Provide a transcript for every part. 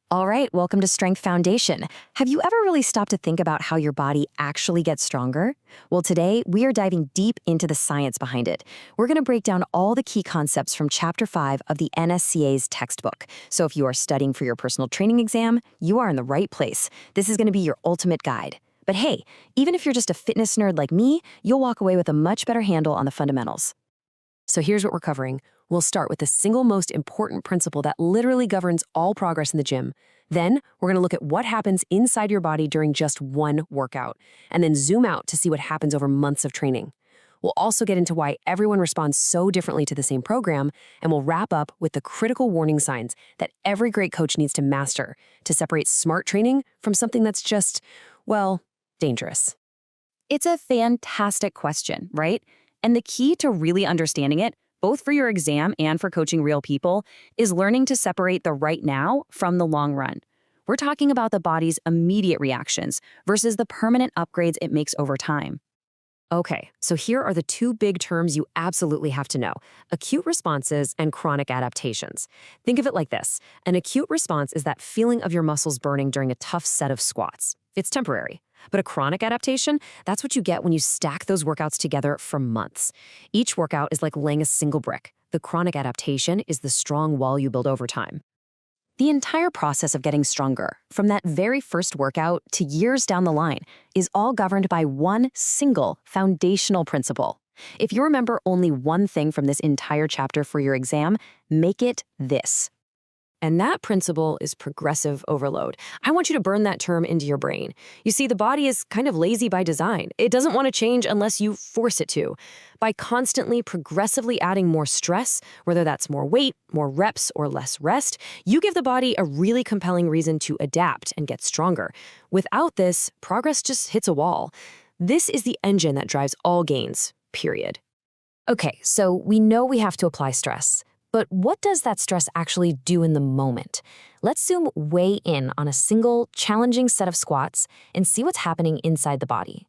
All right, welcome to Strength Foundation. Have you ever really stopped to think about how your body actually gets stronger? Well, today we are diving deep into the science behind it. We're going to break down all the key concepts from Chapter 5 of the NSCA's textbook. So if you are studying for your personal training exam, you are in the right place. This is going to be your ultimate guide. But hey, even if you're just a fitness nerd like me, you'll walk away with a much better handle on the fundamentals. So here's what we're covering. We'll start with the single most important principle that literally governs all progress in the gym. Then we're going to look at what happens inside your body during just one workout, and then zoom out to see what happens over months of training. We'll also get into why everyone responds so differently to the same program, and we'll wrap up with the critical warning signs that every great coach needs to master to separate smart training from something that's just, well, dangerous. It's a fantastic question, right? And the key to really understanding it, both for your exam and for coaching real people, is learning to separate the right now from the long run. We're talking about the body's immediate reactions versus the permanent upgrades it makes over time. Okay, so here are the two big terms you absolutely have to know: acute responses and chronic adaptations. Think of it like this. An acute response is that feeling of your muscles burning during a tough set of squats. It's temporary. But a chronic adaptation, that's what you get when you stack those workouts together for months. Each workout is like laying a single brick. The chronic adaptation is the strong wall you build over time. The entire process of getting stronger, from that very first workout to years down the line, is all governed by one single foundational principle. If you remember only one thing from this entire chapter for your exam, make it this. And that principle is progressive overload. I want you to burn that term into your brain. You see, the body is kind of lazy by design. It doesn't want to change unless you force it to. By constantly, progressively adding more stress, whether that's more weight, more reps, or less rest, you give the body a really compelling reason to adapt and get stronger. Without this, progress just hits a wall. This is the engine that drives all gains, period. Okay, so we know we have to apply stress. But what does that stress actually do in the moment? Let's zoom way in on a single, challenging set of squats and see what's happening inside the body.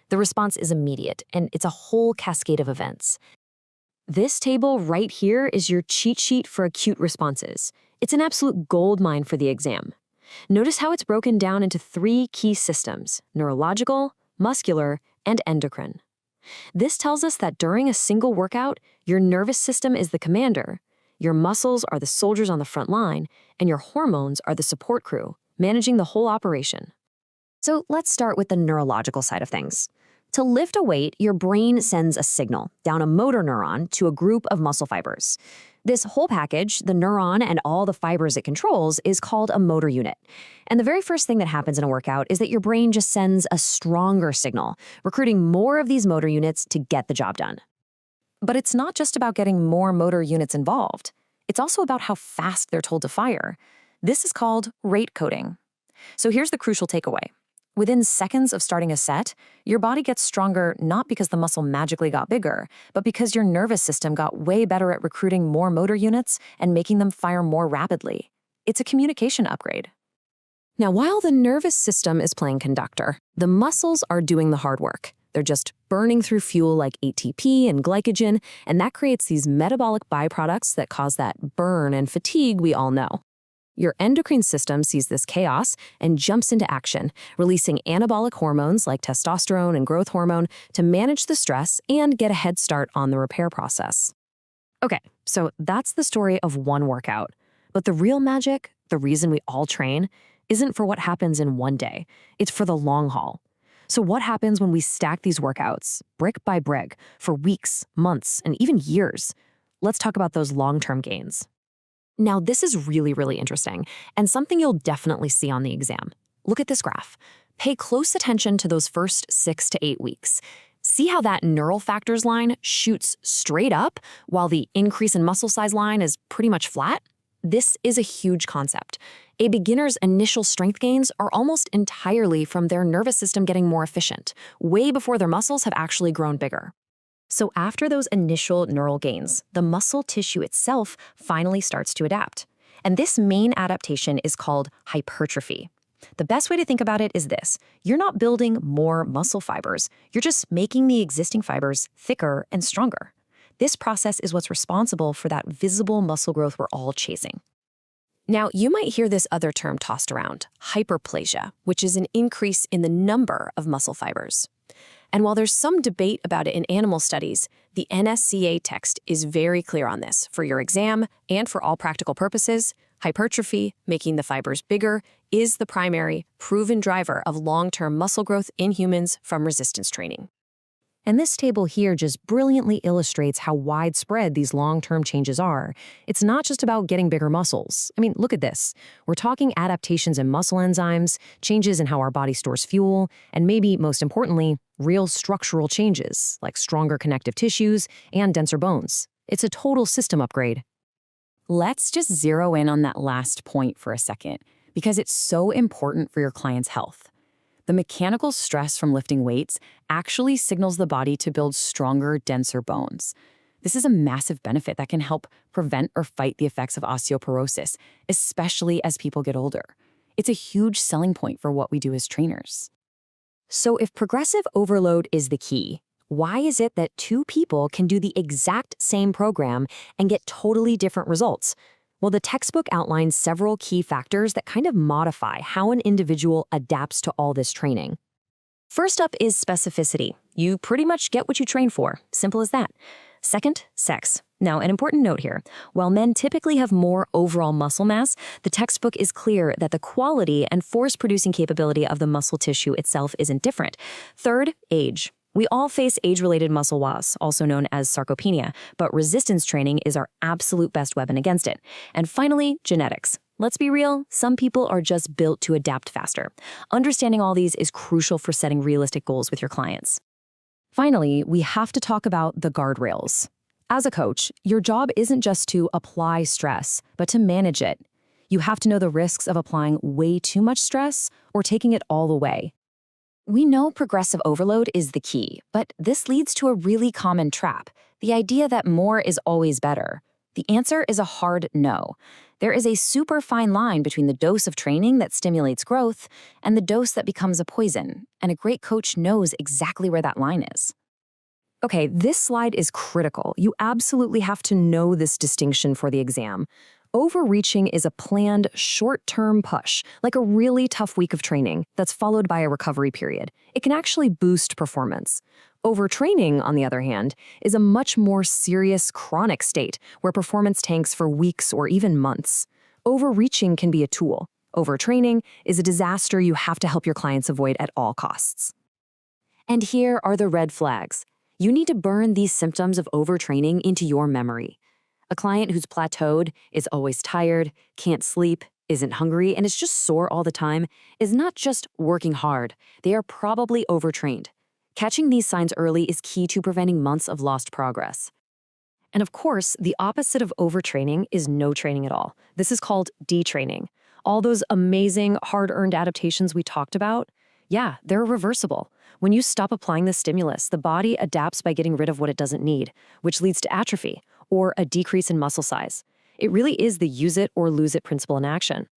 The response is immediate, and it's a whole cascade of events. This table right here is your cheat sheet for acute responses. It's an absolute goldmine for the exam. Notice how it's broken down into three key systems: neurological, muscular, and endocrine. This tells us that during a single workout, your nervous system is the commander, your muscles are the soldiers on the front line, and your hormones are the support crew, managing the whole operation. So let's start with the neurological side of things. To lift a weight, your brain sends a signal down a motor neuron to a group of muscle fibers. This whole package, the neuron and all the fibers it controls, is called a motor unit. And the very first thing that happens in a workout is that your brain just sends a stronger signal, recruiting more of these motor units to get the job done. But it's not just about getting more motor units involved. It's also about how fast they're told to fire. This is called rate coding. So here's the crucial takeaway. Within seconds of starting a set, your body gets stronger not because the muscle magically got bigger, but because your nervous system got way better at recruiting more motor units and making them fire more rapidly. It's a communication upgrade. Now, while the nervous system is playing conductor, the muscles are doing the hard work. They're just burning through fuel like ATP and glycogen, and that creates these metabolic byproducts that cause that burn and fatigue we all know. Your endocrine system sees this chaos and jumps into action, releasing anabolic hormones like testosterone and growth hormone to manage the stress and get a head start on the repair process. Okay, so that's the story of one workout. But the real magic, the reason we all train, isn't for what happens in one day. It's for the long haul. So what happens when we stack these workouts, brick by brick, for weeks, months, and even years? Let's talk about those long-term gains. Now, this is really, really interesting, and something you'll definitely see on the exam. Look at this graph. Pay close attention to those first 6 to 8 weeks. See how that neural factors line shoots straight up while the increase in muscle size line is pretty much flat? This is a huge concept. A beginner's initial strength gains are almost entirely from their nervous system getting more efficient, way before their muscles have actually grown bigger. So after those initial neural gains, the muscle tissue itself finally starts to adapt. And this main adaptation is called hypertrophy. The best way to think about it is this: you're not building more muscle fibers, you're just making the existing fibers thicker and stronger. This process is what's responsible for that visible muscle growth we're all chasing. Now, you might hear this other term tossed around, hyperplasia, which is an increase in the number of muscle fibers. And while there's some debate about it in animal studies, the NSCA text is very clear on this. For your exam and for all practical purposes, hypertrophy, making the fibers bigger, is the primary, proven driver of long-term muscle growth in humans from resistance training. And this table here just brilliantly illustrates how widespread these long-term changes are. It's not just about getting bigger muscles. I mean, look at this. We're talking adaptations in muscle enzymes, changes in how our body stores fuel, and maybe, most importantly, real structural changes, like stronger connective tissues and denser bones. It's a total system upgrade. Let's just zero in on that last point for a second, because it's so important for your client's health. The mechanical stress from lifting weights actually signals the body to build stronger, denser bones. This is a massive benefit that can help prevent or fight the effects of osteoporosis, especially as people get older. It's a huge selling point for what we do as trainers. So if progressive overload is the key, why is it that two people can do the exact same program and get totally different results? Well, the textbook outlines several key factors that kind of modify how an individual adapts to all this training. First up is specificity. You pretty much get what you train for. Simple as that. Second, sex. Now, an important note here. While men typically have more overall muscle mass, the textbook is clear that the quality and force-producing capability of the muscle tissue itself isn't different. Third, age. We all face age-related muscle loss, also known as sarcopenia, but resistance training is our absolute best weapon against it. And finally, genetics. Let's be real, some people are just built to adapt faster. Understanding all these is crucial for setting realistic goals with your clients. Finally, we have to talk about the guardrails. As a coach, your job isn't just to apply stress, but to manage it. You have to know the risks of applying way too much stress or taking it all away. We know progressive overload is the key, but this leads to a really common trap, the idea that more is always better. The answer is a hard no. There is a super fine line between the dose of training that stimulates growth and the dose that becomes a poison, and a great coach knows exactly where that line is. Okay, this slide is critical. You absolutely have to know this distinction for the exam. Overreaching is a planned, short-term push, like a really tough week of training that's followed by a recovery period. It can actually boost performance. Overtraining, on the other hand, is a much more serious, chronic state where performance tanks for weeks or even months. Overreaching can be a tool. Overtraining is a disaster you have to help your clients avoid at all costs. And here are the red flags. You need to burn these symptoms of overtraining into your memory. A client who's plateaued, is always tired, can't sleep, isn't hungry, and is just sore all the time is not just working hard. They are probably overtrained. Catching these signs early is key to preventing months of lost progress. And of course, the opposite of overtraining is no training at all. This is called detraining. All those amazing, hard-earned adaptations we talked about, yeah, they're reversible. When you stop applying the stimulus, the body adapts by getting rid of what it doesn't need, which leads to atrophy or a decrease in muscle size. It really is the use it or lose it principle in action.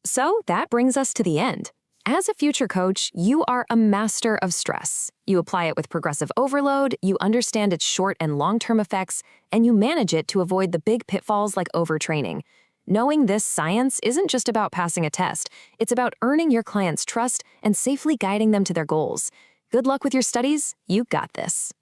So that brings us to the end. As a future coach, you are a master of stress. You apply it with progressive overload, you understand its short and long-term effects, and you manage it to avoid the big pitfalls like overtraining. Knowing this science isn't just about passing a test. It's about earning your clients' trust and safely guiding them to their goals. Good luck with your studies. You got this.